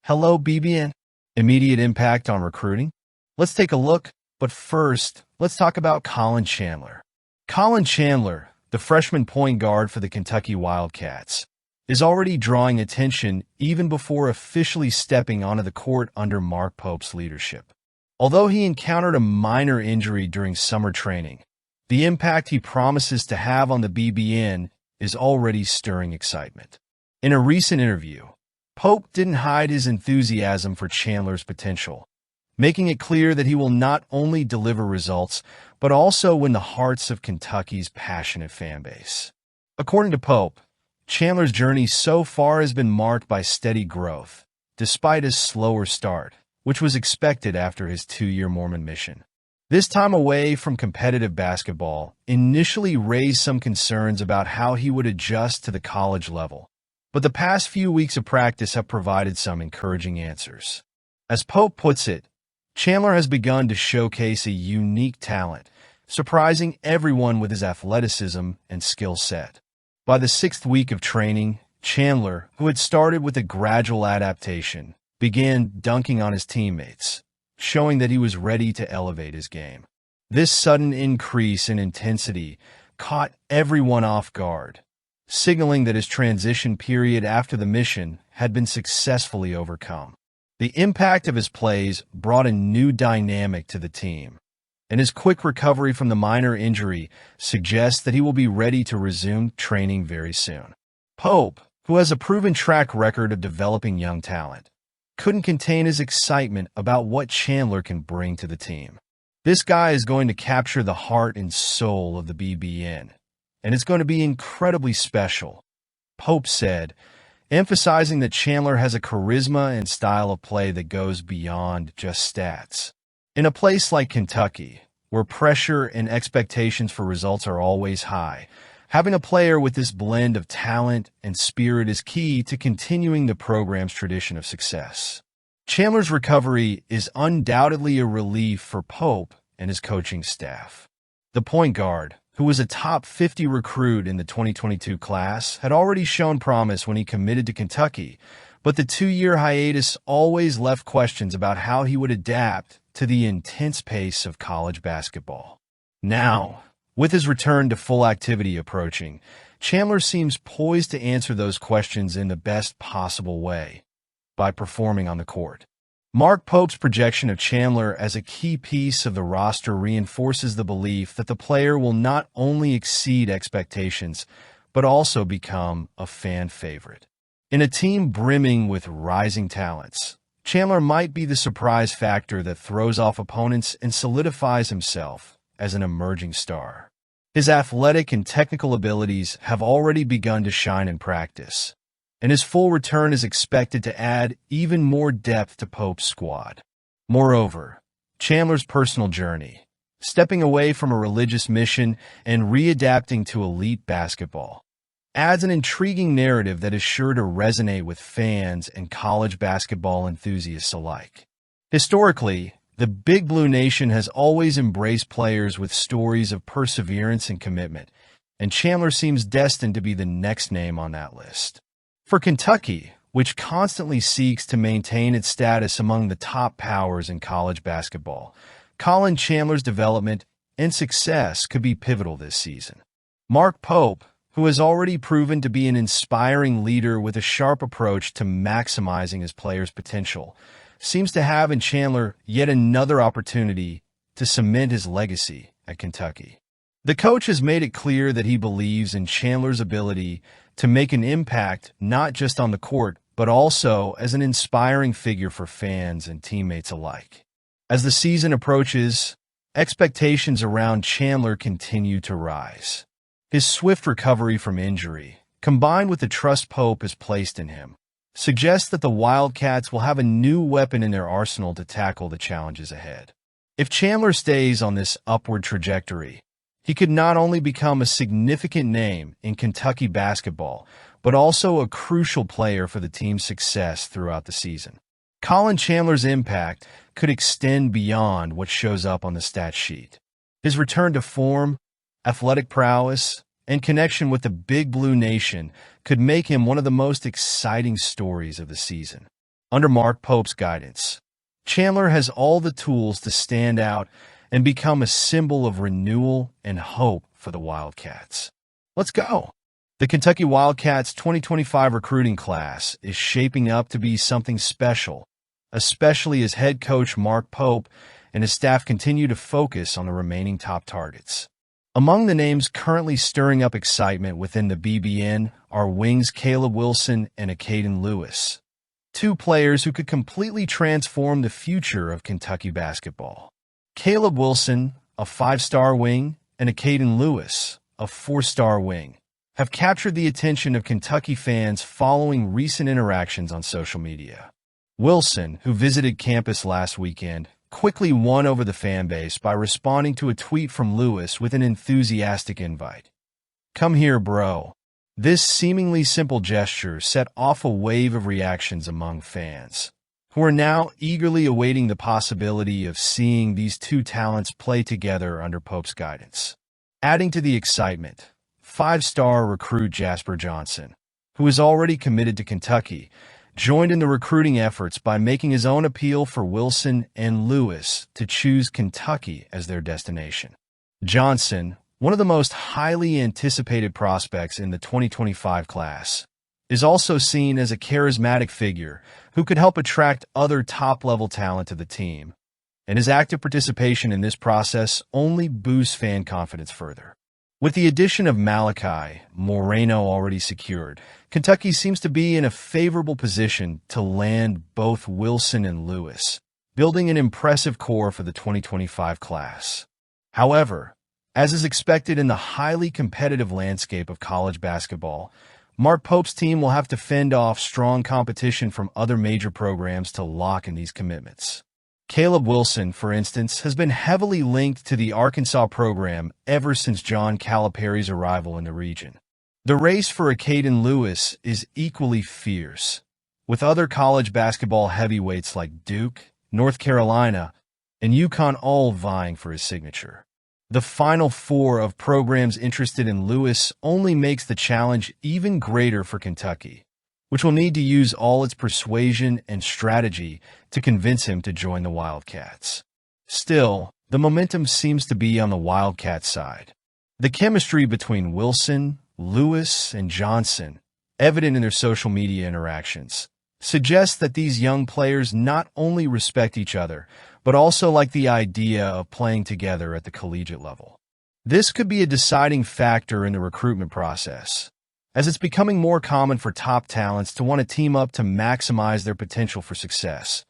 Hello, BBN. Immediate impact on recruiting? Let's take a look, but first, let's talk about Collin Chandler. Collin Chandler, the freshman point guard for the Kentucky Wildcats, is already drawing attention even before officially stepping onto the court under Mark Pope's leadership. Although he encountered a minor injury during summer training, the impact he promises to have on the BBN is already stirring excitement. In a recent interview, Pope didn't hide his enthusiasm for Chandler's potential, making it clear that he will not only deliver results, but also win the hearts of Kentucky's passionate fan base. According to Pope, Chandler's journey so far has been marked by steady growth, despite his slower start, which was expected after his 2-year Mormon mission. This time away from competitive basketball initially raised some concerns about how he would adjust to the college level, but the past few weeks of practice have provided some encouraging answers. As Pope puts it, Chandler has begun to showcase a unique talent, surprising everyone with his athleticism and skill set. By the 6th week of training, Chandler, who had started with a gradual adaptation, began dunking on his teammates, showing that he was ready to elevate his game. This sudden increase in intensity caught everyone off guard, signaling that his transition period after the mission had been successfully overcome. The impact of his plays brought a new dynamic to the team, and his quick recovery from the minor injury suggests that he will be ready to resume training very soon. Pope, who has a proven track record of developing young talent, couldn't contain his excitement about what Chandler can bring to the team. This guy is going to capture the heart and soul of the BBN, and it's going to be incredibly special, Pope said, emphasizing that Chandler has a charisma and style of play that goes beyond just stats. In a place like Kentucky, where pressure and expectations for results are always high, having a player with this blend of talent and spirit is key to continuing the program's tradition of success. Chandler's recovery is undoubtedly a relief for Pope and his coaching staff. The point guard, who was a top 50 recruit in the 2022 class, had already shown promise when he committed to Kentucky, but the 2-year hiatus always left questions about how he would adapt to the intense pace of college basketball. Now, with his return to full activity approaching, Chandler seems poised to answer those questions in the best possible way, by performing on the court. Mark Pope's projection of Chandler as a key piece of the roster reinforces the belief that the player will not only exceed expectations, but also become a fan favorite. In a team brimming with rising talents, Chandler might be the surprise factor that throws off opponents and solidifies himself as an emerging star. His athletic and technical abilities have already begun to shine in practice, and his full return is expected to add even more depth to Pope's squad. Moreover, Chandler's personal journey, stepping away from a religious mission and readapting to elite basketball, adds an intriguing narrative that is sure to resonate with fans and college basketball enthusiasts alike. Historically, the Big Blue Nation has always embraced players with stories of perseverance and commitment, and Chandler seems destined to be the next name on that list. For Kentucky, which constantly seeks to maintain its status among the top powers in college basketball, Colin Chandler's development and success could be pivotal this season. Mark Pope, who has already proven to be an inspiring leader with a sharp approach to maximizing his players' potential, seems to have in Chandler yet another opportunity to cement his legacy at Kentucky. The coach has made it clear that he believes in Chandler's ability to make an impact not just on the court, but also as an inspiring figure for fans and teammates alike. As the season approaches, expectations around Chandler continue to rise. His swift recovery from injury, combined with the trust Pope has placed in him, suggests that the Wildcats will have a new weapon in their arsenal to tackle the challenges ahead. If Chandler stays on this upward trajectory, he could not only become a significant name in Kentucky basketball, but also a crucial player for the team's success throughout the season. Colin Chandler's impact could extend beyond what shows up on the stat sheet. His return to form, athletic prowess, and connection with the Big Blue Nation could make him one of the most exciting stories of the season. Under Mark Pope's guidance, Chandler has all the tools to stand out and become a symbol of renewal and hope for the Wildcats. Let's go! The Kentucky Wildcats 2025 recruiting class is shaping up to be something special, especially as head coach Mark Pope and his staff continue to focus on the remaining top targets. Among the names currently stirring up excitement within the BBN are wings Caleb Wilson and Akaden Lewis, two players who could completely transform the future of Kentucky basketball. Caleb Wilson, a 5-star wing, and Akaden Lewis, a 4-star wing, have captured the attention of Kentucky fans following recent interactions on social media. Wilson, who visited campus last weekend, quickly won over the fanbase by responding to a tweet from Lewis with an enthusiastic invite. "Come here, bro." This seemingly simple gesture set off a wave of reactions among fans, who are now eagerly awaiting the possibility of seeing these two talents play together under Pope's guidance. Adding to the excitement, 5-star recruit Jasper Johnson, who is already committed to Kentucky, joined in the recruiting efforts by making his own appeal for Wilson and Lewis to choose Kentucky as their destination. Johnson, one of the most highly anticipated prospects in the 2025 class, is also seen as a charismatic figure who could help attract other top-level talent to the team, and his active participation in this process only boosts fan confidence further. With the addition of Malachi Moreno already secured, Kentucky seems to be in a favorable position to land both Wilson and Lewis, building an impressive core for the 2025 class. However, as is expected in the highly competitive landscape of college basketball, Mark Pope's team will have to fend off strong competition from other major programs to lock in these commitments. Caleb Wilson, for instance, has been heavily linked to the Arkansas program ever since John Calipari's arrival in the region. The race for Akaden Lewis is equally fierce, with other college basketball heavyweights like Duke, North Carolina, and UConn all vying for his signature. The Final Four of programs interested in Lewis only makes the challenge even greater for Kentucky, which will need to use all its persuasion and strategy to convince him to join the Wildcats. Still, the momentum seems to be on the Wildcats' side. The chemistry between Wilson, Lewis, and Johnson, evident in their social media interactions, suggests that these young players not only respect each other, but also like the idea of playing together at the collegiate level. This could be a deciding factor in the recruitment process, as it's becoming more common for top talents to want to team up to maximize their potential for success,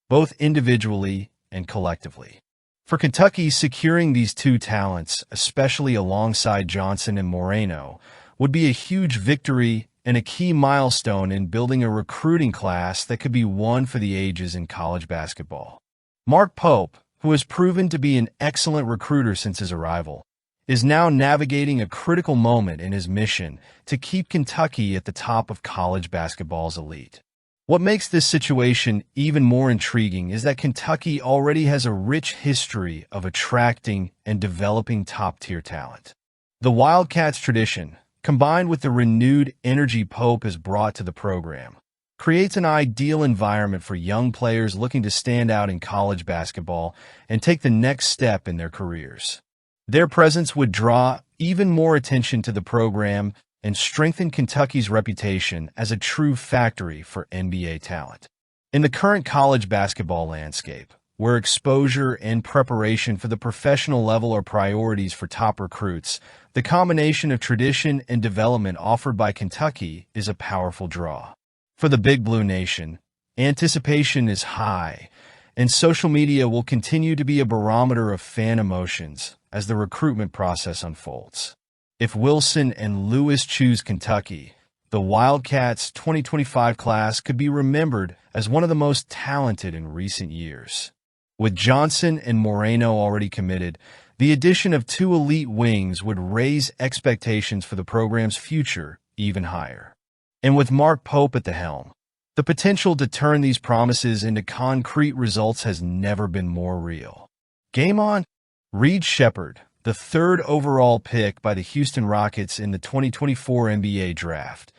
both individually and collectively. For Kentucky, securing these two talents, especially alongside Johnson and Moreno, would be a huge victory and a key milestone in building a recruiting class that could be one for the ages in college basketball. Mark Pope, who has proven to be an excellent recruiter since his arrival, is now navigating a critical moment in his mission to keep Kentucky at the top of college basketball's elite. What makes this situation even more intriguing is that Kentucky already has a rich history of attracting and developing top-tier talent. The Wildcats tradition, combined with the renewed energy Pope has brought to the program, creates an ideal environment for young players looking to stand out in college basketball and take the next step in their careers. Their presence would draw even more attention to the program and strengthen Kentucky's reputation as a true factory for NBA talent. In the current college basketball landscape, where exposure and preparation for the professional level are priorities for top recruits, the combination of tradition and development offered by Kentucky is a powerful draw. For the Big Blue Nation, anticipation is high, and social media will continue to be a barometer of fan emotions as the recruitment process unfolds. If Wilson and Lewis choose Kentucky, the Wildcats' 2025 class could be remembered as one of the most talented in recent years. With Johnson and Moreno already committed, the addition of two elite wings would raise expectations for the program's future even higher. And with Mark Pope at the helm, the potential to turn these promises into concrete results has never been more real. Game on! Reed Sheppard, the third overall pick by the Houston Rockets in the 2024 NBA draft,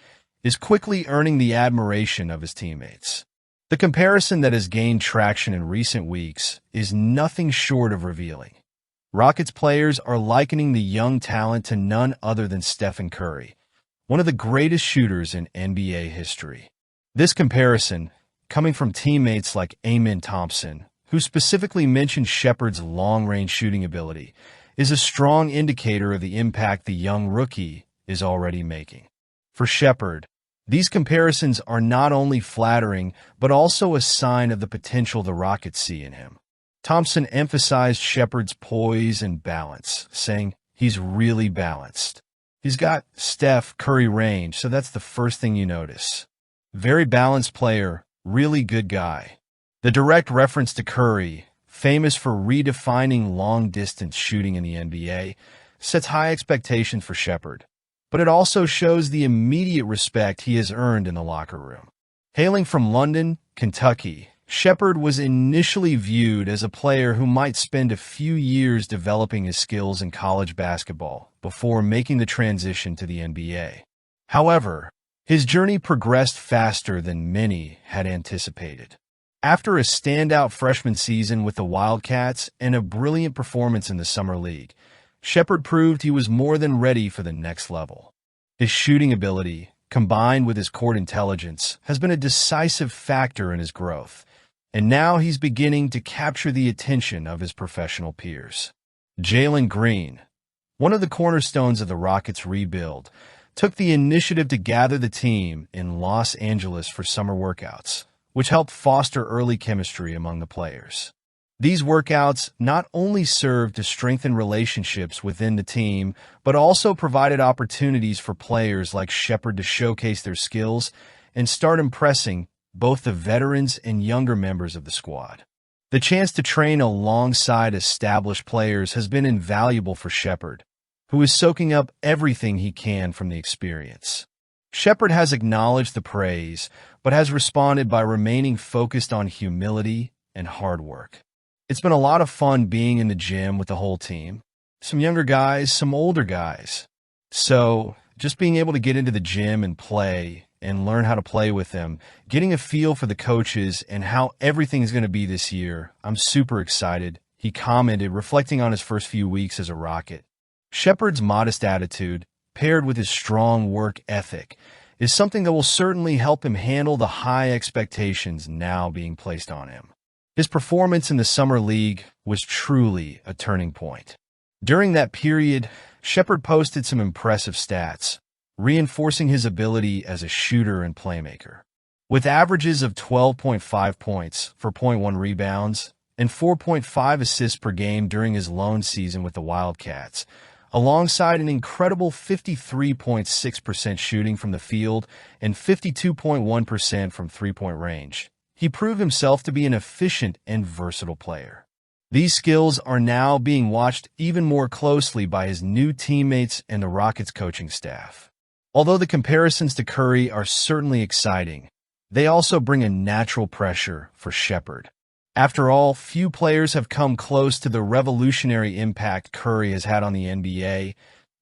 is quickly earning the admiration of his teammates. The comparison that has gained traction in recent weeks is nothing short of revealing. Rockets players are likening the young talent to none other than Stephen Curry, one of the greatest shooters in NBA history. This comparison, coming from teammates like Amen Thompson, who specifically mentioned Sheppard's long-range shooting ability, is a strong indicator of the impact the young rookie is already making. For Sheppard, these comparisons are not only flattering, but also a sign of the potential the Rockets see in him. Thompson emphasized Sheppard's poise and balance, saying he's really balanced. He's got Steph Curry range, so that's the first thing you notice. Very balanced player, really good guy. The direct reference to Curry, famous for redefining long-distance shooting in the NBA, sets high expectations for Sheppard, but it also shows the immediate respect he has earned in the locker room. Hailing from London, Kentucky, Sheppard was initially viewed as a player who might spend a few years developing his skills in college basketball before making the transition to the NBA. However, his journey progressed faster than many had anticipated. After a standout freshman season with the Wildcats and a brilliant performance in the Summer League, Sheppard proved he was more than ready for the next level. His shooting ability, combined with his court intelligence, has been a decisive factor in his growth, and now he's beginning to capture the attention of his professional peers. Jalen Green, one of the cornerstones of the Rockets' rebuild, took the initiative to gather the team in Los Angeles for summer workouts, which helped foster early chemistry among the players. These workouts not only served to strengthen relationships within the team, but also provided opportunities for players like Sheppard to showcase their skills and start impressing both the veterans and younger members of the squad. The chance to train alongside established players has been invaluable for Sheppard, who is soaking up everything he can from the experience. Sheppard has acknowledged the praise, but has responded by remaining focused on humility and hard work. It's been a lot of fun being in the gym with the whole team. Some younger guys, some older guys. So, just being able to get into the gym and play and learn how to play with them, getting a feel for the coaches and how everything's going to be this year, I'm super excited, he commented, reflecting on his first few weeks as a Rocket. Sheppard's modest attitude, paired with his strong work ethic, is something that will certainly help him handle the high expectations now being placed on him. His performance in the Summer League was truly a turning point. During that period, Sheppard posted some impressive stats, reinforcing his ability as a shooter and playmaker. With averages of 12.5 points, 4.1 rebounds, and 4.5 assists per game during his lone season with the Wildcats, alongside an incredible 53.6% shooting from the field and 52.1% from three-point range, he proved himself to be an efficient and versatile player. These skills are now being watched even more closely by his new teammates and the Rockets coaching staff. Although the comparisons to Curry are certainly exciting, they also bring a natural pressure for Sheppard. After all, few players have come close to the revolutionary impact Curry has had on the NBA,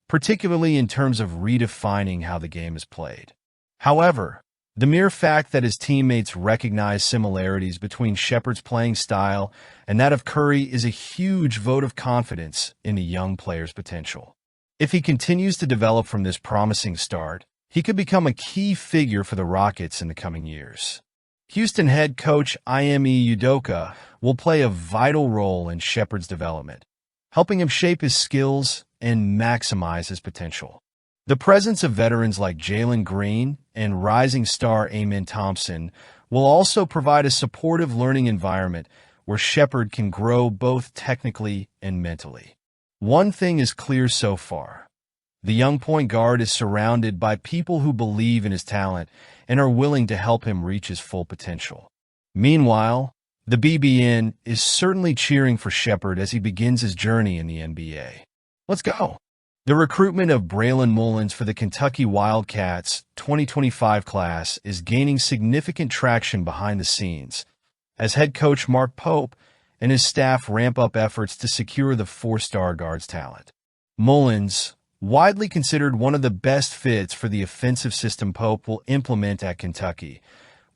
particularly in terms of redefining how the game is played. However, the mere fact that his teammates recognize similarities between Sheppard's playing style and that of Curry is a huge vote of confidence in the young player's potential. If he continues to develop from this promising start, he could become a key figure for the Rockets in the coming years. Houston head coach Ime Udoka will play a vital role in Sheppard's development, helping him shape his skills and maximize his potential. The presence of veterans like Jalen Green and rising star Amen Thompson will also provide a supportive learning environment where Sheppard can grow both technically and mentally. One thing is clear so far. The young point guard is surrounded by people who believe in his talent and are willing to help him reach his full potential. Meanwhile, the BBN is certainly cheering for Sheppard as he begins his journey in the NBA. Let's go! The recruitment of Braylon Mullins for the Kentucky Wildcats 2025 class is gaining significant traction behind the scenes, as head coach Mark Pope and his staff ramp up efforts to secure the four-star guard's talent. Mullins, widely considered one of the best fits for the offensive system Pope will implement at Kentucky,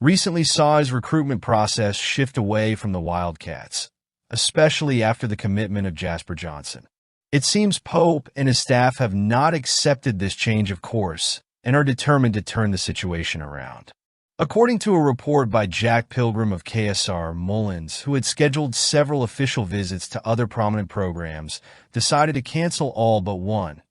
recently saw his recruitment process shift away from the Wildcats, especially after the commitment of Jasper Johnson. It seems Pope and his staff have not accepted this change of course and are determined to turn the situation around. According to a report by Jack Pilgrim of KSR, Mullins, who had scheduled several official visits to other prominent programs, decided to cancel all but one,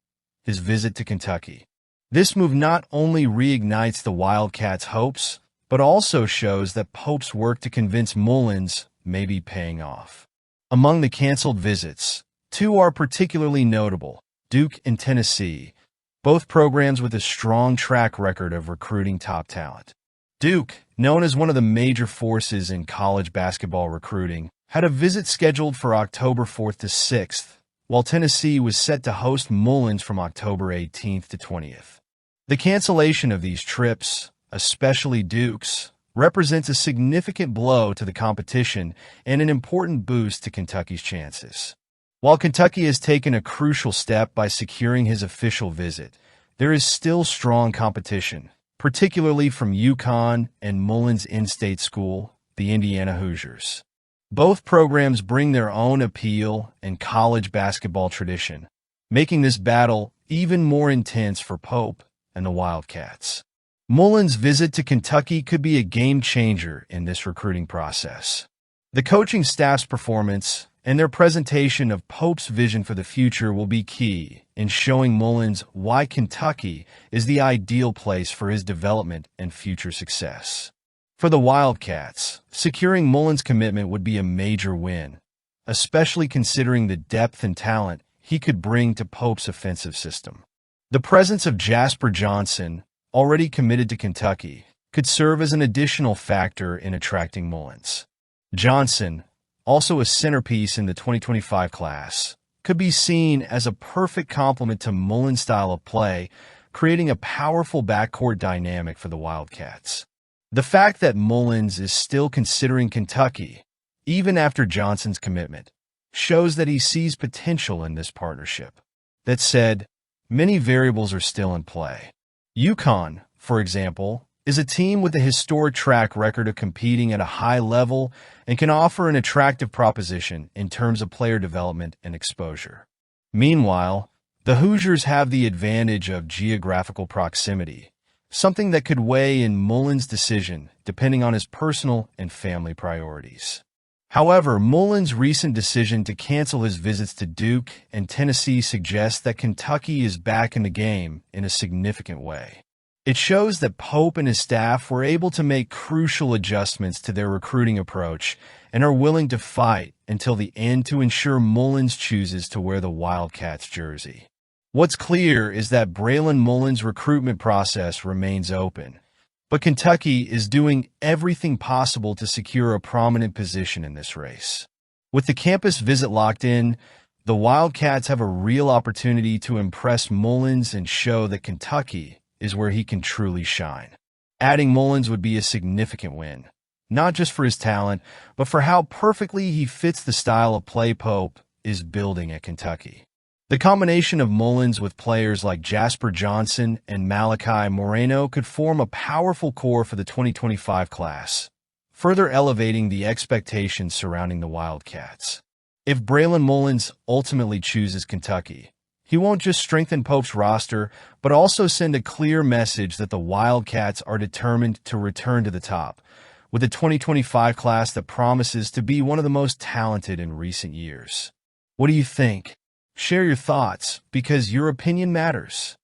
his visit to Kentucky. This move not only reignites the Wildcats' hopes, but also shows that Pope's work to convince Mullins may be paying off. Among the canceled visits, two are particularly notable: Duke and Tennessee, both programs with a strong track record of recruiting top talent. Duke, known as one of the major forces in college basketball recruiting, had a visit scheduled for October 4th to 6th, while Tennessee was set to host Mullins from October 18th to 20th. The cancellation of these trips, especially Duke's, represents a significant blow to the competition and an important boost to Kentucky's chances. While Kentucky has taken a crucial step by securing his official visit, there is still strong competition, particularly from UConn and Mullins' in-state school, the Indiana Hoosiers. Both programs bring their own appeal and college basketball tradition, making this battle even more intense for Pope and the Wildcats. Mullins' visit to Kentucky could be a game-changer in this recruiting process. The coaching staff's performance and their presentation of Pope's vision for the future will be key in showing Mullins why Kentucky is the ideal place for his development and future success. For the Wildcats, securing Mullins' commitment would be a major win, especially considering the depth and talent he could bring to Pope's offensive system. The presence of Jasper Johnson, already committed to Kentucky, could serve as an additional factor in attracting Mullins. Johnson, also a centerpiece in the 2025 class, could be seen as a perfect complement to Mullins' style of play, creating a powerful backcourt dynamic for the Wildcats. The fact that Mullins is still considering Kentucky, even after Johnson's commitment, shows that he sees potential in this partnership. That said, many variables are still in play. UConn, for example, is a team with a historic track record of competing at a high level and can offer an attractive proposition in terms of player development and exposure. Meanwhile, the Hoosiers have the advantage of geographical proximity, something that could weigh in Mullins' decision depending on his personal and family priorities. However, Mullins' recent decision to cancel his visits to Duke and Tennessee suggests that Kentucky is back in the game in a significant way. It shows that Pope and his staff were able to make crucial adjustments to their recruiting approach and are willing to fight until the end to ensure Mullins chooses to wear the Wildcats jersey. What's clear is that Braylon Mullins' recruitment process remains open, but Kentucky is doing everything possible to secure a prominent position in this race. With the campus visit locked in, the Wildcats have a real opportunity to impress Mullins and show that Kentucky is where he can truly shine. Adding Mullins would be a significant win, not just for his talent, but for how perfectly he fits the style of play Pope is building at Kentucky. The combination of Mullins with players like Jasper Johnson and Malachi Moreno could form a powerful core for the 2025 class, further elevating the expectations surrounding the Wildcats. If Braylon Mullins ultimately chooses Kentucky, he won't just strengthen Pope's roster, but also send a clear message that the Wildcats are determined to return to the top, with a 2025 class that promises to be one of the most talented in recent years. What do you think? Share your thoughts, because your opinion matters.